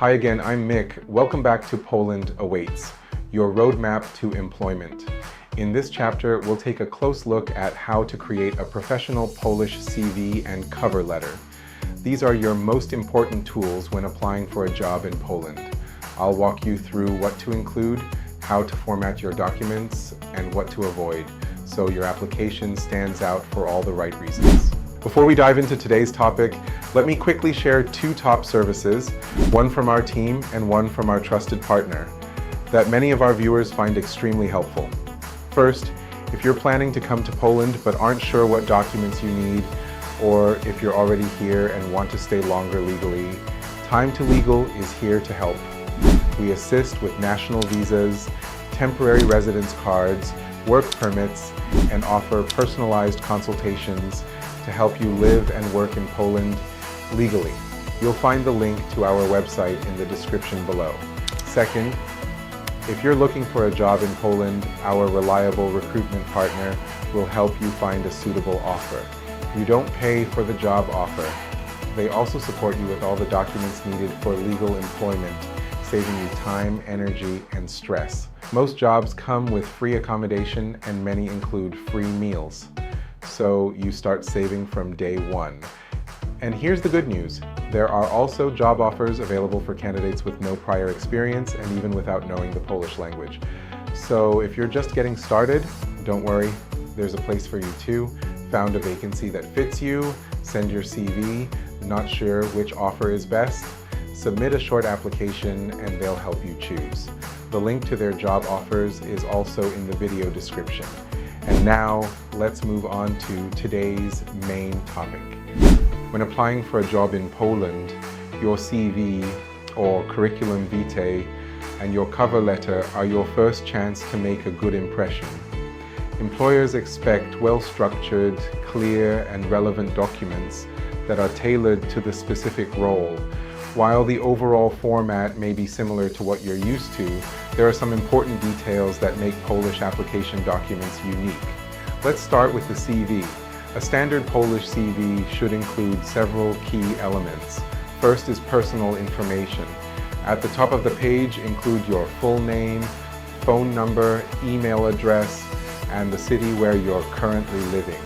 Hi again, I'm Mick. Welcome back to Poland Awaits, your roadmap to employment. In this chapter, we'll take a close look at how to create a professional Polish CV and cover letter. These are your most important tools when applying for a job in Poland. I'll walk you through what to include, how to format your documents, and what to avoid, so your application stands out for all the right reasons. Before we dive into today's topic, let me quickly share two top services, one from our team and one from our trusted partner, that many of our viewers find extremely helpful. First, if you're planning to come to Poland but aren't sure what documents you need, or if you're already here and want to stay longer legally, Time to Legal is here to help. We assist with national visas, temporary residence cards, work permits, and offer personalized consultations to help you live and work in Poland legally. You'll find the link to our website in the description below. Second, if you're looking for a job in Poland, our reliable recruitment partner will help you find a suitable offer. You don't pay for the job offer. They also support you with all the documents needed for legal employment, saving you time, energy, and stress. Most jobs come with free accommodation and many include free meals. So you start saving from day one. And here's the good news. There are also job offers available for candidates with no prior experience and even without knowing the Polish language. So if you're just getting started, don't worry, there's a place for you too. Found a vacancy that fits you, send your CV, not sure which offer is best, submit a short application and they'll help you choose. The link to their job offers is also in the video description. And now, let's move on to today's main topic. When applying for a job in Poland, your CV or curriculum vitae and your cover letter are your first chance to make a good impression. Employers expect well-structured, clear, and relevant documents that are tailored to the specific role. While the overall format may be similar to what you're used to, there are some important details that make Polish application documents unique. Let's start with the CV. A standard Polish CV should include several key elements. First is personal information. At the top of the page, include your full name, phone number, email address, and the city where you're currently living.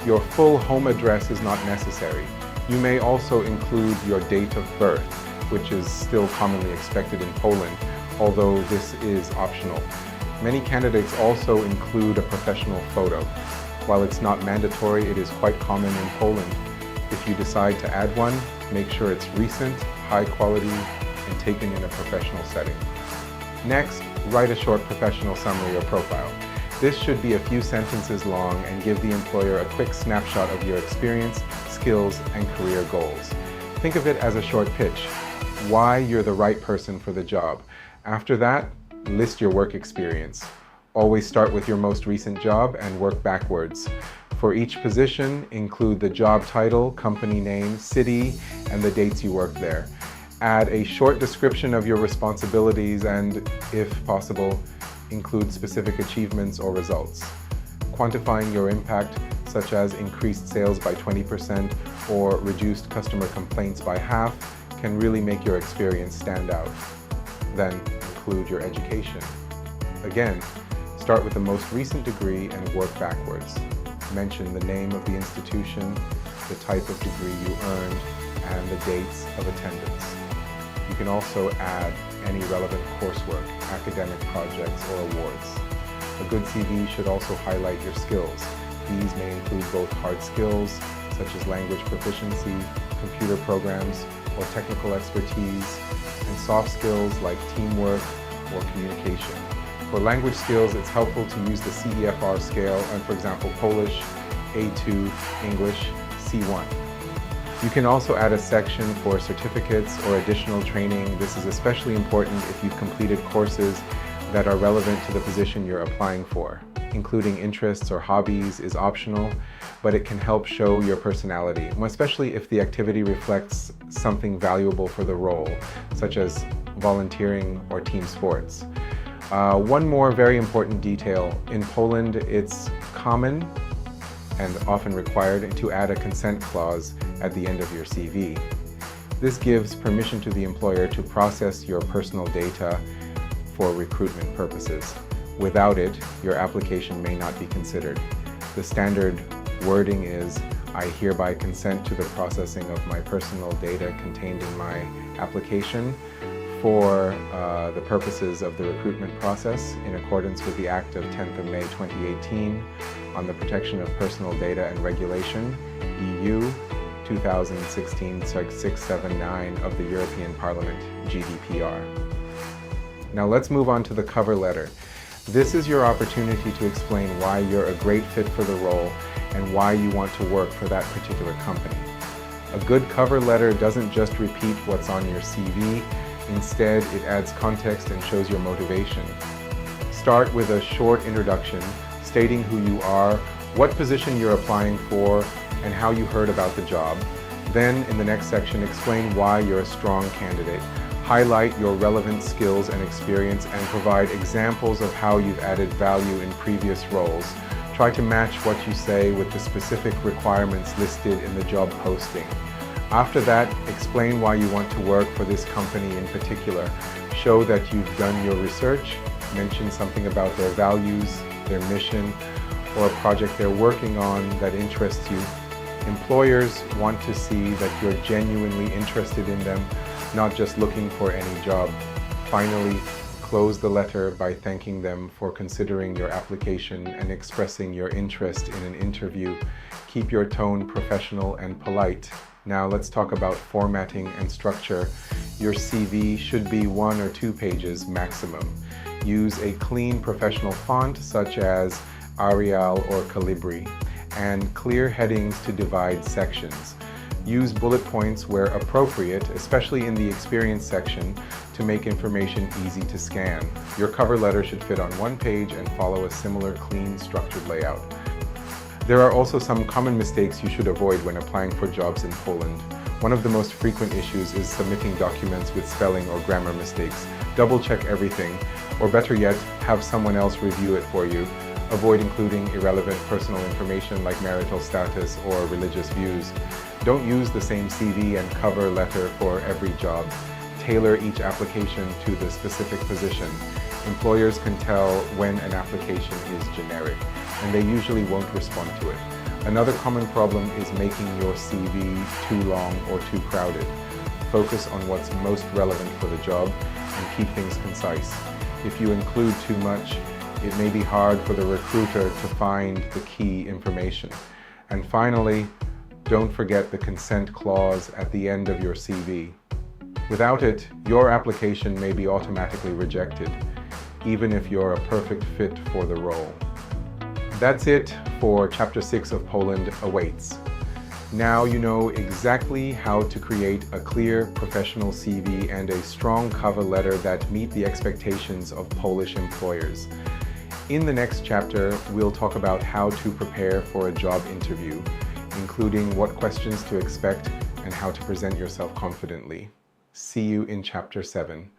Your full home address is not necessary. You may also include your date of birth, which is still commonly expected in Poland, although this is optional. Many candidates also include a professional photo. While it's not mandatory, it is quite common in Poland. If you decide to add one, make sure it's recent, high quality, and taken in a professional setting. Next, write a short professional summary or profile. This should be a few sentences long and give the employer a quick snapshot of your experience, skills, and career goals. Think of it as a short pitch, why you're the right person for the job. After that, list your work experience. Always start with your most recent job and work backwards. For each position, include the job title, company name, city, and the dates you worked there. Add a short description of your responsibilities and, if possible, include specific achievements or results. Quantifying your impact, such as increased sales by 20% or reduced customer complaints by half, can really make your experience stand out. Then include your education. Again, start with the most recent degree and work backwards. Mention the name of the institution, the type of degree you earned, and the dates of attendance. You can also add any relevant coursework, academic projects, or awards. A good CV should also highlight your skills. These may include both hard skills, such as language proficiency, computer programs, or technical expertise, and soft skills like teamwork or communication. For language skills, it's helpful to use the CEFR scale and, for example, Polish, A2, English, C1. You can also add a section for certificates or additional training. This is especially important if you've completed courses that are relevant to the position you're applying for. Including interests or hobbies is optional, but it can help show your personality, especially if the activity reflects something valuable for the role, such as volunteering or team sports. One more very important detail. In Poland, it's common and often required to add a consent clause at the end of your CV. This gives permission to the employer to process your personal data for recruitment purposes. Without it, your application may not be considered. The standard wording is, I hereby consent to the processing of my personal data contained in my application for the purposes of the recruitment process in accordance with the Act of 10th of May 2018 on the Protection of Personal Data and Regulation, EU 2016/679 of the European Parliament, GDPR. Now let's move on to the cover letter. This is your opportunity to explain why you're a great fit for the role and why you want to work for that particular company. A good cover letter doesn't just repeat what's on your CV, instead it adds context and shows your motivation. Start with a short introduction stating who you are, what position you're applying for, and how you heard about the job. Then in the next section, explain why you're a strong candidate. Highlight your relevant skills and experience and provide examples of how you've added value in previous roles. Try to match what you say with the specific requirements listed in the job posting. After that, explain why you want to work for this company in particular. Show that you've done your research, mention something about their values, their mission, or a project they're working on that interests you. Employers want to see that you're genuinely interested in them, not just looking for any job. Finally, close the letter by thanking them for considering your application and expressing your interest in an interview. Keep your tone professional and polite. Now let's talk about formatting and structure. Your CV should be 1 or 2 pages maximum. Use a clean professional font such as Arial or Calibri, and clear headings to divide sections. Use bullet points where appropriate, especially in the experience section, to make information easy to scan. Your cover letter should fit on 1 page and follow a similar clean, structured layout. There are also some common mistakes you should avoid when applying for jobs in Poland. One of the most frequent issues is submitting documents with spelling or grammar mistakes. Double-check everything, or better yet, have someone else review it for you. Avoid including irrelevant personal information like marital status or religious views. Don't use the same CV and cover letter for every job. Tailor each application to the specific position. Employers can tell when an application is generic, and they usually won't respond to it. Another common problem is making your CV too long or too crowded. Focus on what's most relevant for the job and keep things concise. If you include too much, it may be hard for the recruiter to find the key information. And finally, don't forget the consent clause at the end of your CV. Without it, your application may be automatically rejected, even if you're a perfect fit for the role. That's it for Chapter 6 of Poland Awaits. Now you know exactly how to create a clear professional CV and a strong cover letter that meet the expectations of Polish employers. In the next chapter, we'll talk about how to prepare for a job interview, including what questions to expect and how to present yourself confidently. See you in Chapter 7.